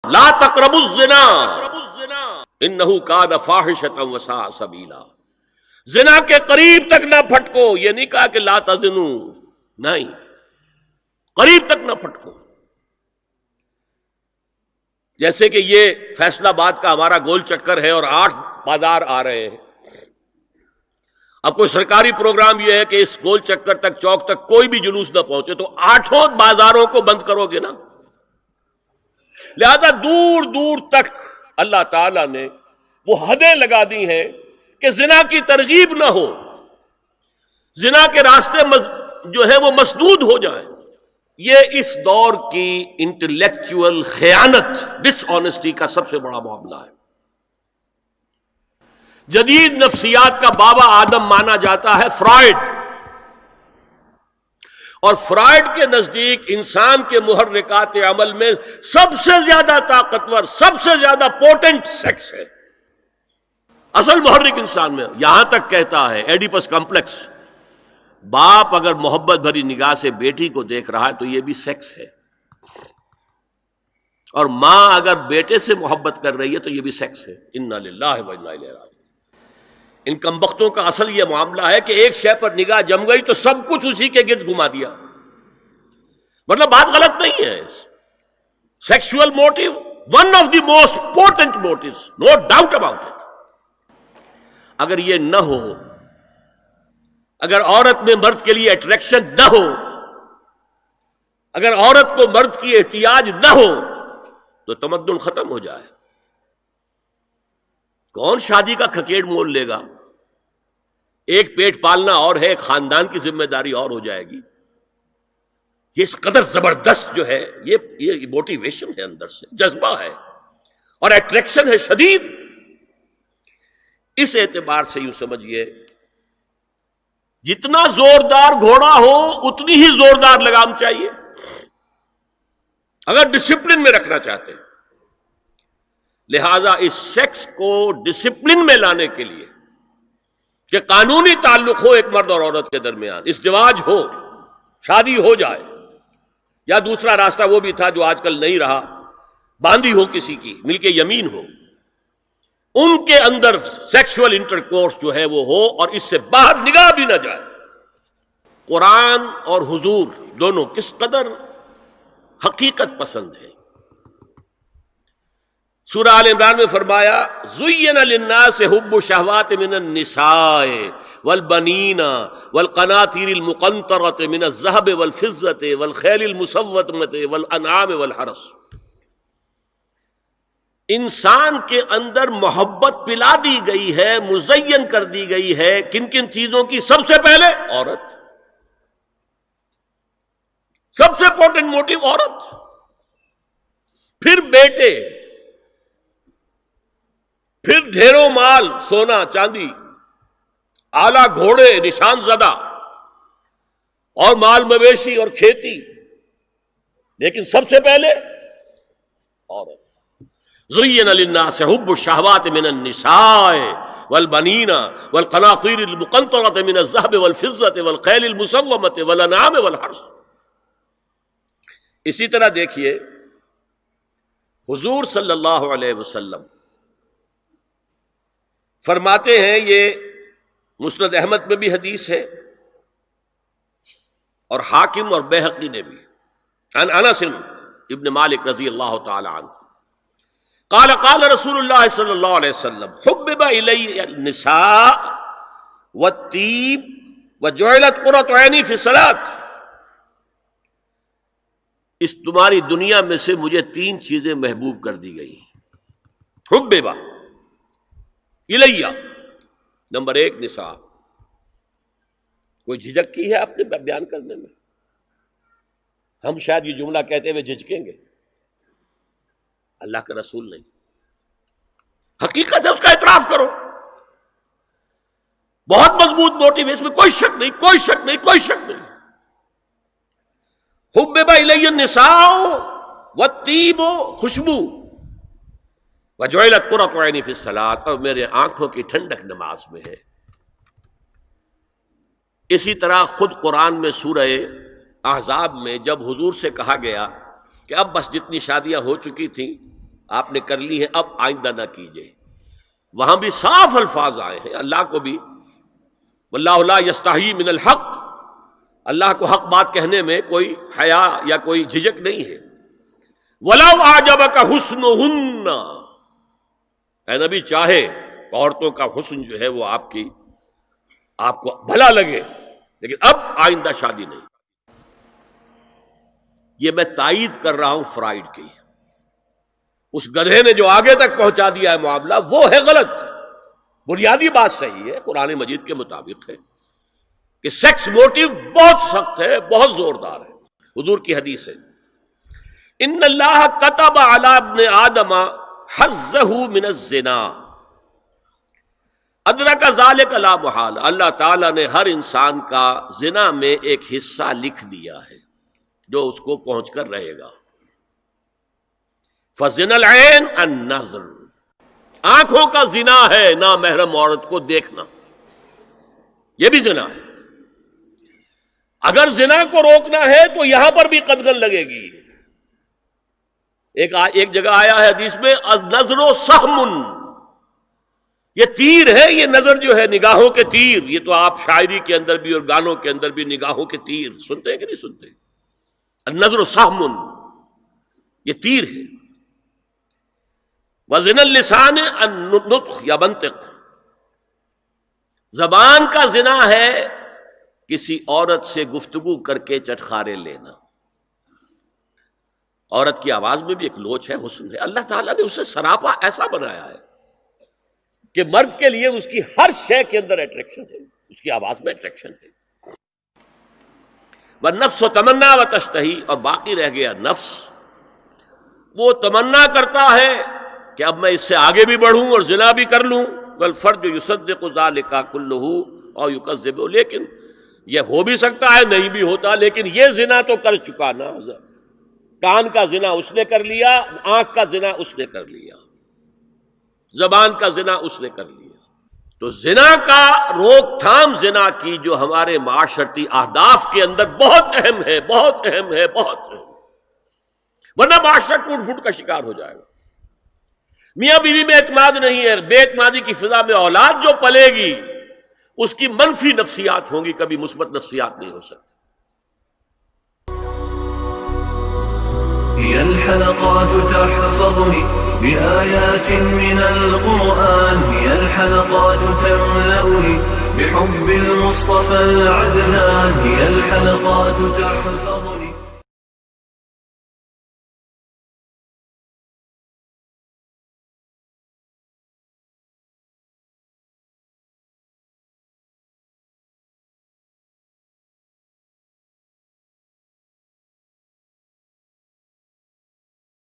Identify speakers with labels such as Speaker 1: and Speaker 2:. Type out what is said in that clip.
Speaker 1: لا تقربوا الزنا انہ کان فاحشۃ وساء سبیلا، زنا کے قریب تک نہ پھٹکو. یہ نہیں کہا کہ لا تزنوا، نہیں، قریب تک نہ پھٹکو. جیسے کہ یہ فیصل آباد کا ہمارا گول چکر ہے اور 8 بازار آ رہے ہیں. اب کوئی سرکاری پروگرام یہ ہے کہ اس گول چکر تک، چوک تک کوئی بھی جلوس نہ پہنچے، تو 8 بازاروں کو بند کرو گے نا. لہذا دور دور تک اللہ تعالی نے وہ حدیں لگا دی ہیں کہ زنا کی ترغیب نہ ہو، زنا کے راستے جو ہے وہ مسدود ہو جائیں. یہ اس دور کی انٹلیکچوئل خیانت، ڈس آنیسٹی کا سب سے بڑا معاملہ ہے. جدید نفسیات کا بابا آدم مانا جاتا ہے فرائڈ، اور فرائڈ کے نزدیک انسان کے محرکات عمل میں سب سے زیادہ طاقتور، سب سے زیادہ پوٹنٹ سیکس ہے. اصل محرک انسان میں، یہاں تک کہتا ہے ایڈیپس کمپلیکس، باپ اگر محبت بھری نگاہ سے بیٹی کو دیکھ رہا ہے تو یہ بھی سیکس ہے، اور ماں اگر بیٹے سے محبت کر رہی ہے تو یہ بھی سیکس ہے. انا للہ و انا الیہ راجعون. ان کمبختوں کا اصل یہ معاملہ ہے کہ ایک شے پر نگاہ جم گئی تو سب کچھ اسی کے گرد گھما دیا. مطلب بات غلط نہیں ہے. Sexual motive one of the most important motives, no doubt about it. اگر یہ نہ ہو، اگر عورت میں مرد کے لیے اٹریکشن نہ ہو، اگر عورت کو مرد کی احتیاج نہ ہو تو تمدن ختم ہو جائے. کون شادی کا کھکیڑ مول لے گا؟ ایک پیٹ پالنا اور ہے، ایک خاندان کی ذمہ داری اور ہو جائے گی. یہ اس قدر زبردست جو ہے، یہ موٹیویشن ہے، اندر سے جذبہ ہے اور اٹریکشن ہے شدید. اس اعتبار سے یوں سمجھیے، جتنا زوردار گھوڑا ہو اتنی ہی زوردار لگام چاہیے اگر ڈسپلن میں رکھنا چاہتے ہیں. لہذا اس سیکس کو ڈسپلن میں لانے کے لیے کہ قانونی تعلق ہو ایک مرد اور عورت کے درمیان، ازدواج ہو، شادی ہو جائے، یا دوسرا راستہ وہ بھی تھا جو آج کل نہیں رہا، باندھی ہو کسی کی، مل کے یمین ہو، ان کے اندر سیکشول انٹرکورس جو ہے وہ ہو اور اس سے باہر نگاہ بھی نہ جائے. قرآن اور حضور دونوں کس قدر حقیقت پسند ہے. سورہ آل عمران میں فرمایا زُيِّنَ لِلنَّاسِ حُبُّ الشَّهَوَاتِ مِنَ النِّسَاءِ وَالْبَنِينَ وَالْقَنَاطِيرِ الْمُقَنطَرَةِ مِنَ الذَّهَبِ وَالْفِضَّةِ وَالْخَيْلِ الْمُسَوَّمَةِ وَالْأَنْعَامِ وَالْحَرْثِ. انسان کے اندر محبت پلا دی گئی ہے، مزین کر دی گئی ہے. کن کن چیزوں کی؟ سب سے پہلے عورت، سب سے امپورٹنٹ موٹیو عورت، پھر بیٹے، پھر ڈھیروں مال، سونا چاندی، آلہ گھوڑے نشان زدہ، اور مال مویشی اور کھیتی، لیکن سب سے پہلے عورت. زُيِّنَ لِلنَّاسِ حُبُّ الشَّهَوَاتِ مِنَ النِّسَاءِ وَالْبَنِينَ وَالْقَنَاطِيرِ الْمُقَنطَرَةِ مِنَ الذَّهَبِ وَالْفِضَّةِ وَالْخَيْلِ الْمُسَوَّمَةِ وَالْأَنْعَامِ وَالْحَرْثِ. اسی طرح دیکھیے حضور صلی اللہ علیہ وسلم فرماتے ہیں، یہ مسند احمد میں بھی حدیث ہے اور حاکم اور بیہقی نے بھی، عن انس ابن مالک رضی اللہ تعالی عنہ قال قال رسول اللہ صلی اللہ علیہ وسلم حبب الی النساء والطیب وجعلت قرۃ عینی فی الصلاۃ. اس تمہاری دنیا میں سے مجھے 3 چیزیں محبوب کر دی گئی. حببا الیہ، نمبر 1 نساء. کوئی جھجک کی ہے آپ نے بیان کرنے میں؟ ہم شاید یہ جملہ کہتے ہوئے جھجکیں گے، اللہ کا رسول نہیں. حقیقت ہے، اس کا اعتراف کرو. بہت مضبوط موٹیو ہے، اس میں کوئی شک نہیں، کوئی شک نہیں، کوئی شک نہیں. حبب الی النساء والطیب، خوشبو، وجعلت قرۃ عینی فی الصلاۃ، اور میرے آنکھوں کی ٹھنڈک نماز میں ہے. اسی طرح خود قرآن میں سورہ احزاب میں جب حضور سے کہا گیا کہ اب بس جتنی شادیاں ہو چکی تھیں آپ نے کر لی ہیں، اب آئندہ نہ کیجیے۔ وہاں بھی صاف الفاظ آئے ہیں، اللہ کو بھی واللہ لا یستحیی من الحق، اللہ کو حق بات کہنے میں کوئی حیا یا کوئی جھجک نہیں ہے۔ وَلَوْ أَعْجَبَكَ حُسْنُهُنَّ، اے نبی چاہے عورتوں کا حسن جو ہے وہ آپ کو بھلا لگے، لیکن اب آئندہ شادی نہیں۔ یہ میں تائید کر رہا ہوں فرائڈ کی، اس گدھے نے جو آگے تک پہنچا دیا ہے معاملہ وہ ہے غلط۔ بنیادی بات صحیح ہے، قرآن مجید کے مطابق ہے کہ سیکس موٹیو بہت سخت ہے، بہت زوردار ہے۔ حضور کی حدیث ہے ان اللہ کتب علی ابن آدم حظہ من الزنا ادرک ذلک لا محال، اللہ تعالیٰ نے ہر انسان کا زنا میں ایک حصہ لکھ دیا ہے جو اس کو پہنچ کر رہے گا۔ فزنا العین النظر، آنکھوں کا زنا ہے نامحرم عورت کو دیکھنا، یہ بھی زنا ہے۔ اگر زنا کو روکنا ہے تو یہاں پر بھی قدغن لگے گی۔ ایک جگہ آیا ہے حدیث میں النظر سہم، یہ تیر ہے، یہ نظر جو ہے نگاہوں کے تیر، یہ تو آپ شاعری کے اندر بھی اور گانوں کے اندر بھی نگاہوں کے تیر سنتے ہیں کہ نہیں سنتے؟ النظر سہم، یہ تیر ہے۔ وزن اللسان النطق یا منطق، زبان کا زنا ہے کسی عورت سے گفتگو کر کے چٹخارے لینا۔ عورت کی آواز میں بھی ایک لوچ ہے، حسن ہے، اللہ تعالیٰ نے اسے سراپا ایسا بنایا ہے کہ مرد کے لیے اس کی ہر شے کے اندر اٹریکشن ہے، اس کی آواز میں اٹریکشن ہے۔ والنفس تمنا و تشتہی، اور باقی رہ گیا نفس، وہ تمنا کرتا ہے کہ اب میں اس سے آگے بھی بڑھوں اور زنا بھی کر لوں۔ والفرج یصدق ذلک کلہ او یکذب، لیکن یہ ہو بھی سکتا ہے نہیں بھی ہوتا، لیکن یہ زنا تو کر چکا نا، کان کا زنا اس نے کر لیا، آنکھ کا زنا اس نے کر لیا، زبان کا زنا اس نے کر لیا۔ تو زنا کا روک تھام، زنا کی جو ہمارے معاشرتی اہداف کے اندر بہت اہم ہے، بہت اہم ہے، بہت اہم، ورنہ معاشرہ ٹوٹ پھوٹ کا شکار ہو جائے گا۔ میاں بیوی میں اعتماد نہیں ہے، بے اعتمادی کی فضا میں اولاد جو پلے گی اس کی منفی نفسیات ہوں گی، کبھی مثبت نفسیات نہیں ہو سکتی۔
Speaker 2: هي الحلقات تحفظني بآيات من القرآن، هي الحلقات تملأني بحب المصطفى العدنان، هي الحلقات تحفظني